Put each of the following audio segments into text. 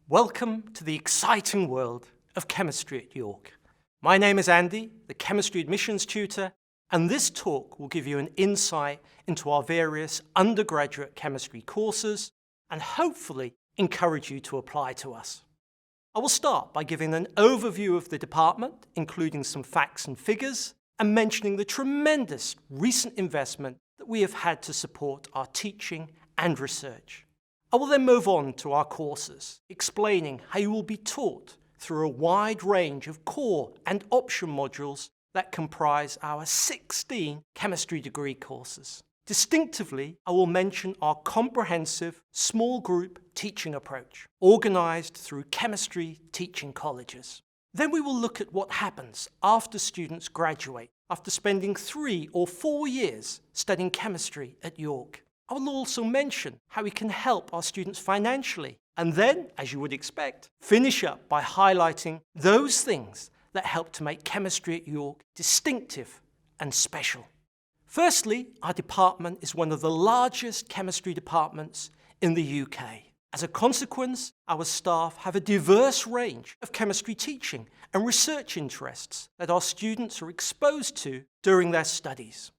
Welcome to the exciting world of chemistry at York. My name is Andy, the chemistry admissions tutor, and this talk will give you an insight into our various undergraduate chemistry courses and hopefully encourage you to apply to us. I will start by giving an overview of the department, including some facts and figures, and mentioning the tremendous recent investment that we have had to support our teaching and research. I will then move on to our courses, explaining how you will be taught through a wide range of core and option modules that comprise our 16 chemistry degree courses. Distinctively, I will mention our comprehensive small group teaching approach, organised through chemistry teaching colleges. Then we will look at what happens after students graduate, after spending 3 or 4 years studying chemistry at York. I will also mention how we can help our students financially, and then, as you would expect, finish up by highlighting those things that help to make chemistry at York distinctive and special. Firstly, our department is one of the largest chemistry departments in the UK. As a consequence, our staff have a diverse range of chemistry teaching and research interests that our students are exposed to during their studies.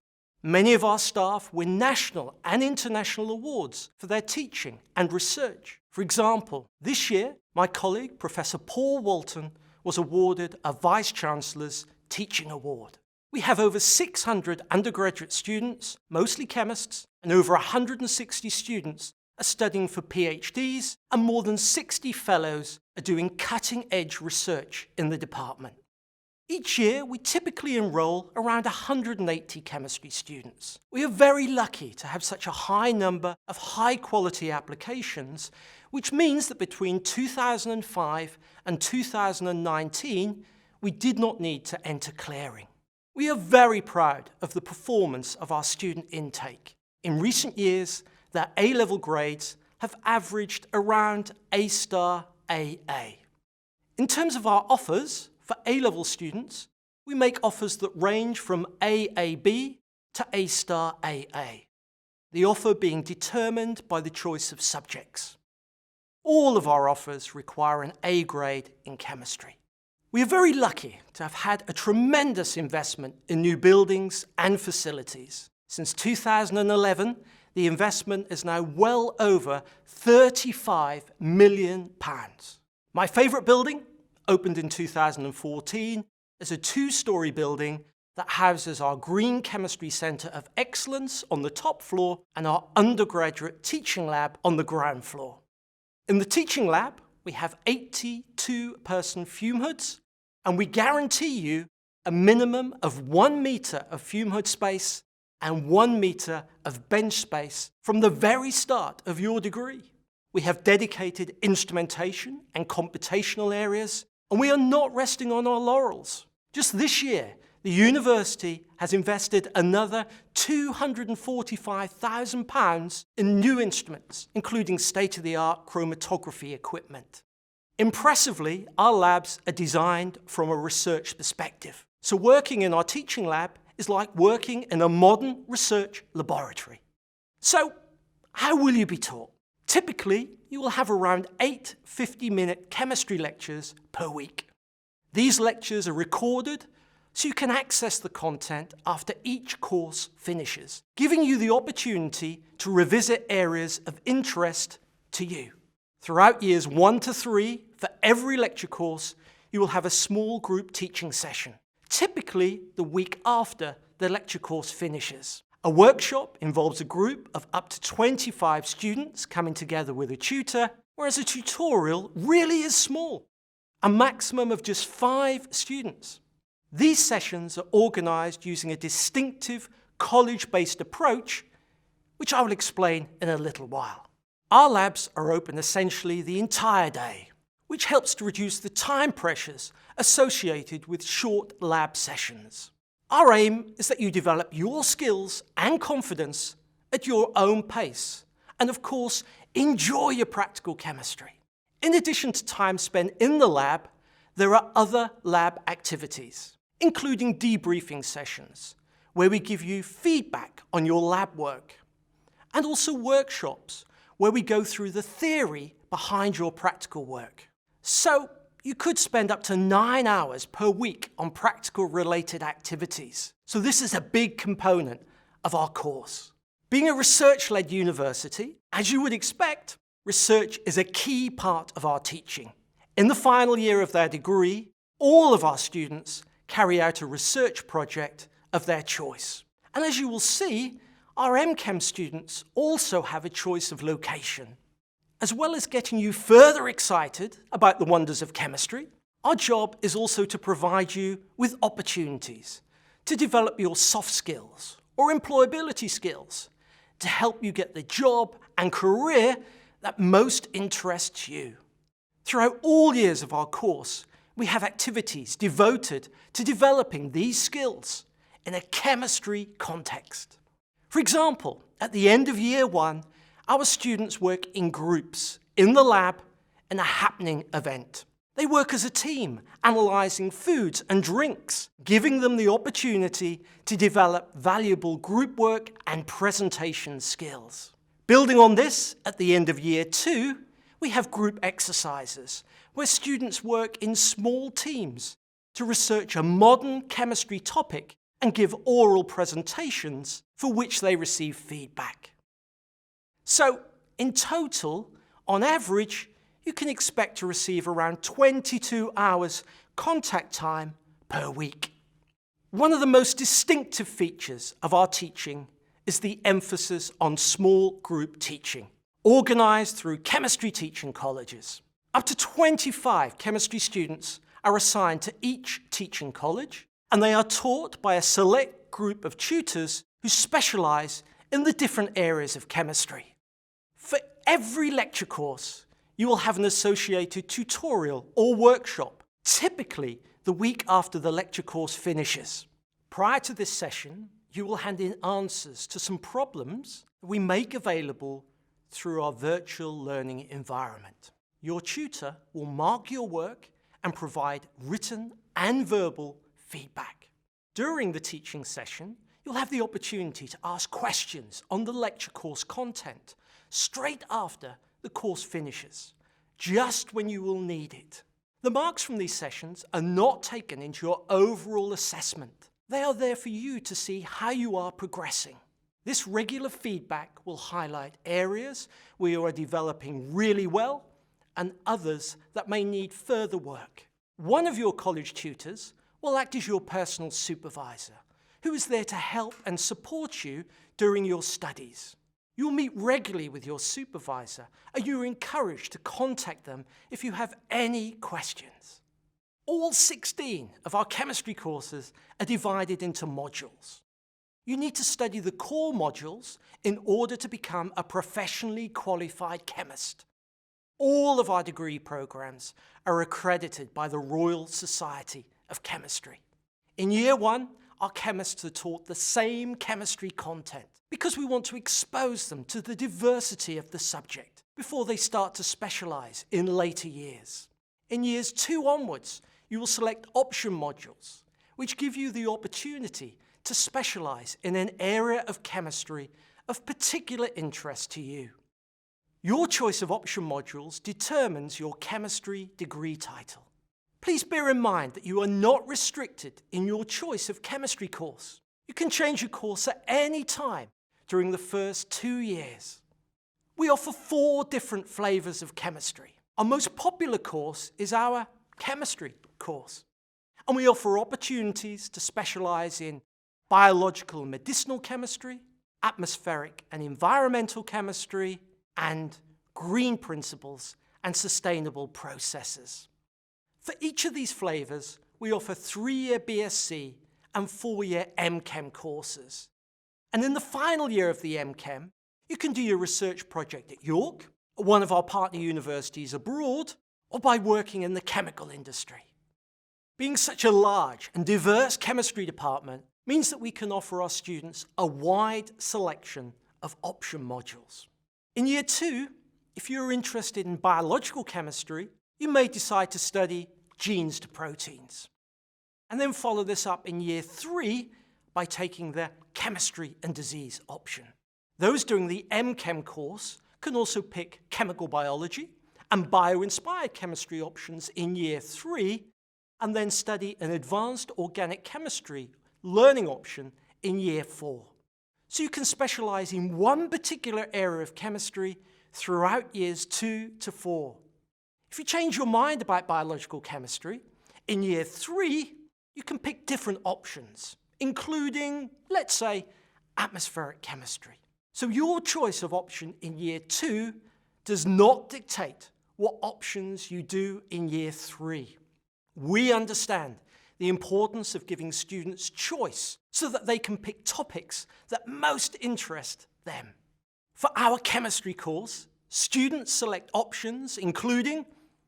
Many of our staff win national and international awards for their teaching and research. For example, this year, my colleague, Professor Paul Walton, was awarded a Vice-Chancellor's Teaching Award. We have over 600 undergraduate students, mostly chemists, and over 160 students are studying for PhDs, and more than 60 fellows are doing cutting-edge research in the department. Each year, we typically enroll around 180 chemistry students. We are very lucky to have such a high number of high-quality applications, which means that between 2005 and 2019, we did not need to enter clearing. We are very proud of the performance of our student intake. In recent years, their A-level grades have averaged around A-star AA. In terms of our offers, for A-level students, we make offers that range from AAB to A-star AA, the offer being determined by the choice of subjects. All of our offers require an A grade in chemistry. We are very lucky to have had a tremendous investment in new buildings and facilities. Since 2011, the investment is now well over £35 million. My favourite building, opened in 2014, is a 2-storey building that houses our Green Chemistry Centre of Excellence on the top floor and our undergraduate teaching lab on the ground floor. In the teaching lab, we have 82-person fume hoods, and we guarantee you a minimum of 1 metre of fume hood space and 1 metre of bench space from the very start of your degree. We have dedicated instrumentation and computational areas, and we are not resting on our laurels. Just this year, the university has invested another £245,000 in new instruments, including state-of-the-art chromatography equipment. Impressively, our labs are designed from a research perspective. So working in our teaching lab is like working in a modern research laboratory. So, how will you be taught? Typically, you will have around 8 50-minute chemistry lectures per week. These lectures are recorded so you can access the content after each course finishes, giving you the opportunity to revisit areas of interest to you. Throughout years 1 to 3, for every lecture course, you will have a small group teaching session, typically the week after the lecture course finishes. A workshop involves a group of up to 25 students coming together with a tutor, whereas a tutorial really is small, a maximum of just 5 students. These sessions are organised using a distinctive college-based approach, which I will explain in a little while. Our labs are open essentially the entire day, which helps to reduce the time pressures associated with short lab sessions. Our aim is that you develop your skills and confidence at your own pace, and of course, enjoy your practical chemistry. In addition to time spent in the lab, there are other lab activities, including debriefing sessions, where we give you feedback on your lab work, and also workshops, where we go through the theory behind your practical work. So you could spend up to 9 hours per week on practical related activities. So this is a big component of our course. Being a research-led university, as you would expect, research is a key part of our teaching. In the final year of their degree, all of our students carry out a research project of their choice. And as you will see, our MChem students also have a choice of location. As well as getting you further excited about the wonders of chemistry, our job is also to provide you with opportunities to develop your soft skills or employability skills to help you get the job and career that most interests you. Throughout all years of our course, we have activities devoted to developing these skills in a chemistry context. For example, at the end of year 1, our students work in groups in the lab in a happening event. They work as a team, analysing foods and drinks, giving them the opportunity to develop valuable group work and presentation skills. Building on this, at the end of year 2, we have group exercises where students work in small teams to research a modern chemistry topic and give oral presentations for which they receive feedback. So, in total, on average, you can expect to receive around 22 hours contact time per week. One of the most distinctive features of our teaching is the emphasis on small group teaching, organised through chemistry teaching colleges. Up to 25 chemistry students are assigned to each teaching college, and they are taught by a select group of tutors who specialise in the different areas of chemistry. For every lecture course, you will have an associated tutorial or workshop, typically the week after the lecture course finishes. Prior to this session, you will hand in answers to some problems that we make available through our virtual learning environment. Your tutor will mark your work and provide written and verbal feedback. During the teaching session, you'll have the opportunity to ask questions on the lecture course content straight after the course finishes, just when you will need it. The marks from these sessions are not taken into your overall assessment. They are there for you to see how you are progressing. This regular feedback will highlight areas where you are developing really well and others that may need further work. One of your college tutors will act as your personal supervisor, who is there to help and support you during your studies. You'll meet regularly with your supervisor, and you're encouraged to contact them if you have any questions. All 16 of our chemistry courses are divided into modules. You need to study the core modules in order to become a professionally qualified chemist. All of our degree programs are accredited by the Royal Society of Chemistry. In year 1, our chemists are taught the same chemistry content because we want to expose them to the diversity of the subject before they start to specialise in later years. In years 2 onwards, you will select option modules, which give you the opportunity to specialise in an area of chemistry of particular interest to you. Your choice of option modules determines your chemistry degree title. Please bear in mind that you are not restricted in your choice of chemistry course. You can change your course at any time during the first 2 years. We offer 4 different flavours of chemistry. Our most popular course is our chemistry course, and we offer opportunities to specialise in biological and medicinal chemistry, atmospheric and environmental chemistry, and green principles and sustainable processes. For each of these flavours, we offer 3-year BSc and 4-year MChem courses. And in the final year of the MChem, you can do your research project at York, or one of our partner universities abroad, or by working in the chemical industry. Being such a large and diverse chemistry department means that we can offer our students a wide selection of option modules. In year 2, if you're interested in biological chemistry, you may decide to study genes to proteins. And then follow this up in year 3 by taking the chemistry and disease option. Those doing the MChem course can also pick chemical biology and bio-inspired chemistry options in Year 3, and then study an advanced organic chemistry learning option in Year 4. So you can specialize in one particular area of chemistry throughout Years 2 to 4. If you change your mind about biological chemistry, in Year 3, you can pick different options, including, let's say, atmospheric chemistry. So your choice of option in Year 2 does not dictate what options you do in Year 3. We understand the importance of giving students choice so that they can pick topics that most interest them. For our chemistry course, students select options including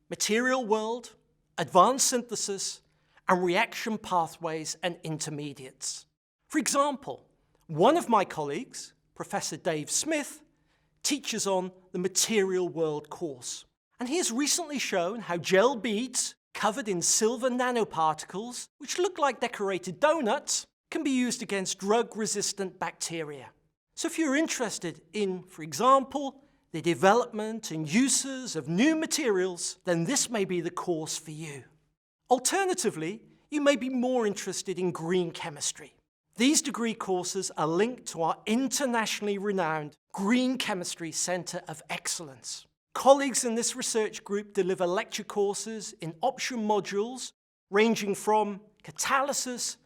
material world, advanced synthesis, and reaction pathways and intermediates. For example, one of my colleagues, Professor Dave Smith, teaches on the material world course. And he has recently shown how gel beads covered in silver nanoparticles, which look like decorated donuts, can be used against drug-resistant bacteria. So if you're interested in, for example, the development and uses of new materials, then this may be the course for you. Alternatively, you may be more interested in green chemistry. These degree courses are linked to our internationally renowned Green Chemistry Centre of Excellence. Colleagues in this research group deliver lecture courses in option modules ranging from catalysis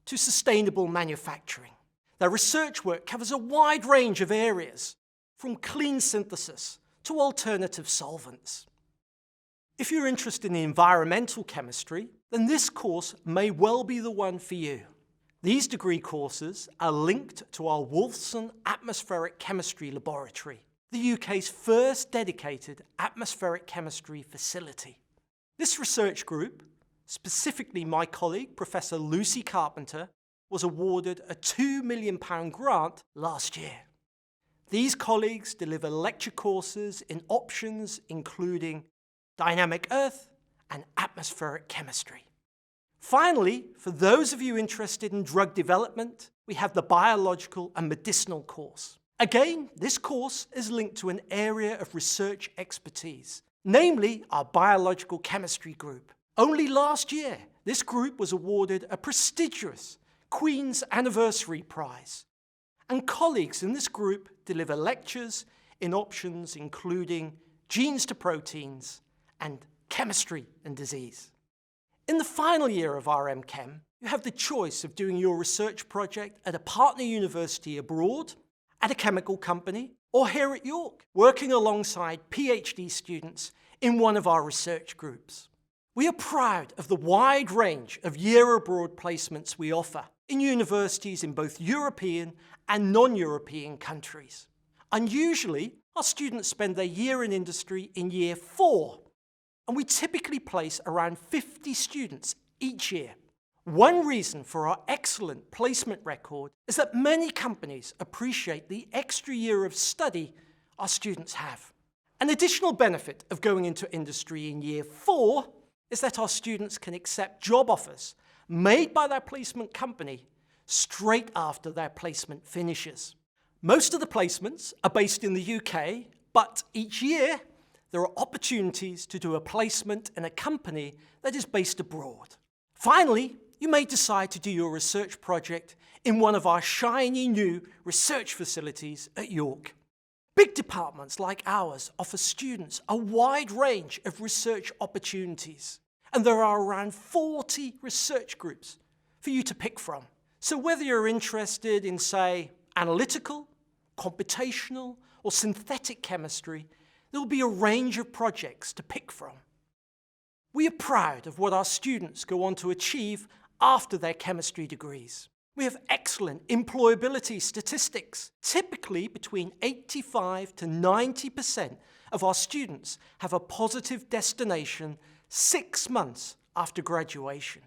to sustainable manufacturing. Their research work covers a wide range of areas, from clean synthesis to alternative solvents. If you're interested in environmental chemistry, then this course may well be the one for you. These degree courses are linked to our Wolfson Atmospheric Chemistry Laboratory, the UK's first dedicated atmospheric chemistry facility. This research group, specifically my colleague, Professor Lucy Carpenter, was awarded a £2 million grant last year. These colleagues deliver lecture courses in options including dynamic earth and atmospheric chemistry. Finally, for those of you interested in drug development, we have the biological and medicinal course. Again, this course is linked to an area of research expertise, namely our biological chemistry group. Only last year, this group was awarded a prestigious Queen's Anniversary Prize. And colleagues in this group deliver lectures in options including genes to proteins and chemistry and disease. In the final year of RM Chem, you have the choice of doing your research project at a partner university abroad, at a chemical company, or here at York, working alongside PhD students in one of our research groups. We are proud of the wide range of year abroad placements we offer in universities in both European and non-European countries. Unusually, our students spend their year in industry in Year 4, and we typically place around 50 students each year. One reason for our excellent placement record is that many companies appreciate the extra year of study our students have. An additional benefit of going into industry in Year 4 is that our students can accept job offers made by their placement company straight after their placement finishes. Most of the placements are based in the UK, but each year there are opportunities to do a placement in a company that is based abroad. Finally, you may decide to do your research project in one of our shiny new research facilities at York. Big departments like ours offer students a wide range of research opportunities, and there are around 40 research groups for you to pick from. So whether you're interested in, say, analytical, computational, or synthetic chemistry, there will be a range of projects to pick from. We are proud of what our students go on to achieve after their chemistry degrees. We have excellent employability statistics. Typically, between 85 to 90% of our students have a positive destination 6 months after graduation.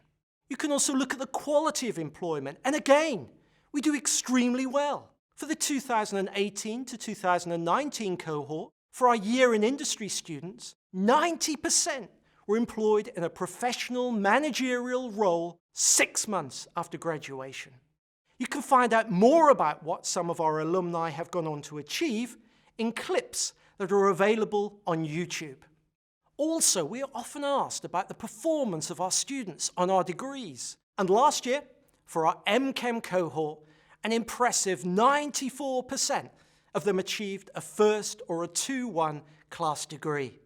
You can also look at the quality of employment, and again, we do extremely well. For the 2018 to 2019 cohort, for our year in industry students, 90% were employed in a professional managerial role 6 months after graduation. You can find out more about what some of our alumni have gone on to achieve in clips that are available on YouTube. Also, we are often asked about the performance of our students on our degrees. And last year, for our MChem cohort, an impressive 94% of them achieved a first or a 2-1 class degree.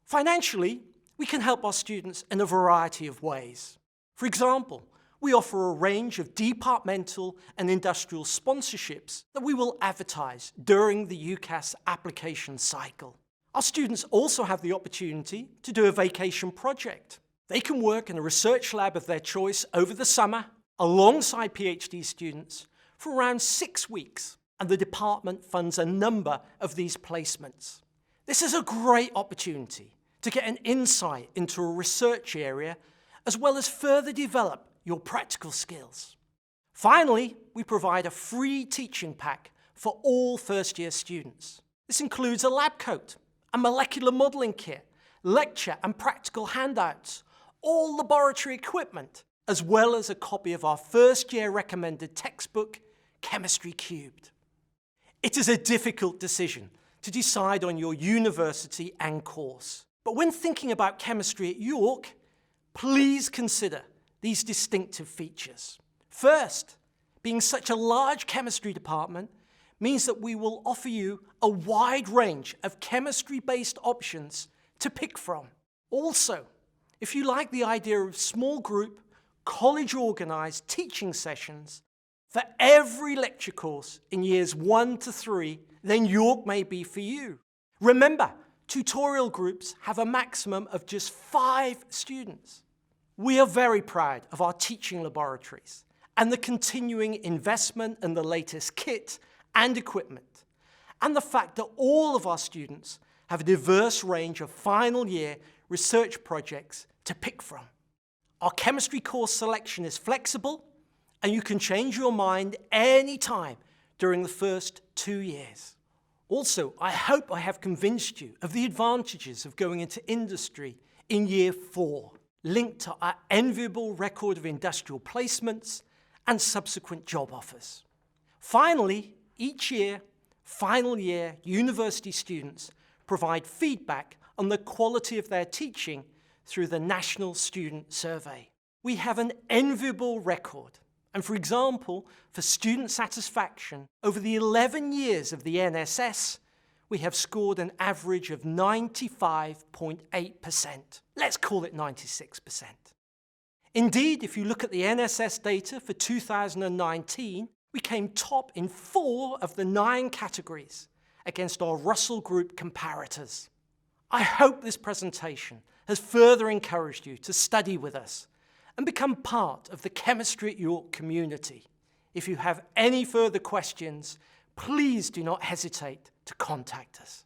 Financially, we can help our students in a variety of ways. For example, we offer a range of departmental and industrial sponsorships that we will advertise during the UCAS application cycle. Our students also have the opportunity to do a vacation project. They can work in a research lab of their choice over the summer alongside PhD students for around 6 weeks, and the department funds a number of these placements. This is a great opportunity to get an insight into a research area as well as further develop your practical skills. Finally, we provide a free teaching pack for all first-year students. This includes a lab coat, a molecular modeling kit, lecture and practical handouts, all laboratory equipment, as well as a copy of our first-year recommended textbook, Chemistry Cubed. It is a difficult decision to decide on your university and course. But when thinking about chemistry at York, please consider these distinctive features. First, being such a large chemistry department means that we will offer you a wide range of chemistry-based options to pick from. Also, if you like the idea of small group, college-organized teaching sessions for every lecture course in years 1 to 3, then York may be for you. Remember, tutorial groups have a maximum of just 5 students. We are very proud of our teaching laboratories and the continuing investment in the latest kit and equipment, and the fact that all of our students have a diverse range of final year research projects to pick from. Our chemistry course selection is flexible, and you can change your mind any time during the first 2 years. Also, I hope I have convinced you of the advantages of going into industry in year 4, linked to our enviable record of industrial placements and subsequent job offers. Finally, each year, final year university students provide feedback on the quality of their teaching through the National Student Survey. We have an enviable record, and for example, for student satisfaction, over the 11 years of the NSS, we have scored an average of 95.8%. Let's call it 96%. Indeed, if you look at the NSS data for 2019, we came top in 4 of the 9 categories against our Russell Group comparators. I hope this presentation has further encouraged you to study with us and become part of the Chemistry at York community. If you have any further questions, please do not hesitate to contact us.